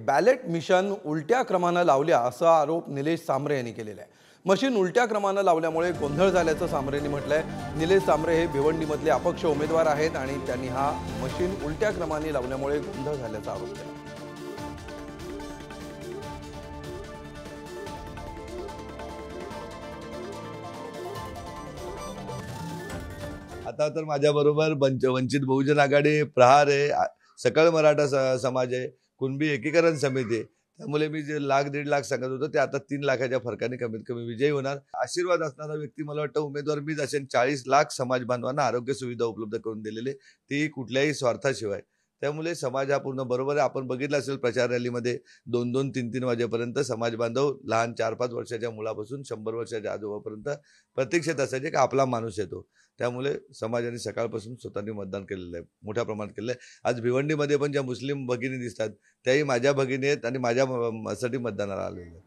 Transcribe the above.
Ballot mission उलट्या क्रमानं लावल्या असा आरोप निलेश सांबरे यांनी केलेला आहे। मशीन उलट्या क्रमानं लावल्यामुळे गोंधळ झाल्याचं सांबरेंनी म्हटलंय। निलेश सांबरे हे भिवंडीमधले अपक्ष उमेदवार आहेत आणि त्यांनी हा मशीन उलट्या क्रमाने लावल्यामुळे गोंधळ झाल्याचा आरोप केला। आता तर माझ्याबरोबर वंचित बहुजन आघाडी, प्रहार आहे, सकल मराठा समाज आहे, कुणबी एकीकरण समिती आहे। त्यामुळे मी जे 1,00,000-1.5 लाख सांगत होतो ते आता 3 लाखाच्या फरकाने कमीत कमी विजयी होणार। आशीर्वाद असणारा व्यक्ती मला वाटतं उमेदवार मीच असेल। 40 लाख समाज बांधवांना आरोग्य सुविधा उपलब्ध करून दिलेले, ती कुठल्याही स्वार्थाशिवाय। त्यामुळे समाज हा पूर्ण बरोबर आहे। आपण बघितलं असेल प्रचार रॅलीमध्ये 2-2, 3-3 वाजेपर्यंत समाज बांधव लहान 4-5 वर्षाच्या मुलापासून 100 वर्षाच्या आजोबापर्यंत प्रतीक्षेत असायचे की आपला माणूस येतो। त्यामुळे समाजाने सकाळपासून स्वतःनी मतदान केलेलं आहे, मोठ्या प्रमाणात केलेलं आहे। आज भिवंडीमध्ये पण ज्या मुस्लिम भगिनी दिसतात त्याही माझ्या भगिनी आहेत आणि माझ्यासाठी मतदानाला आलेल्या आहेत।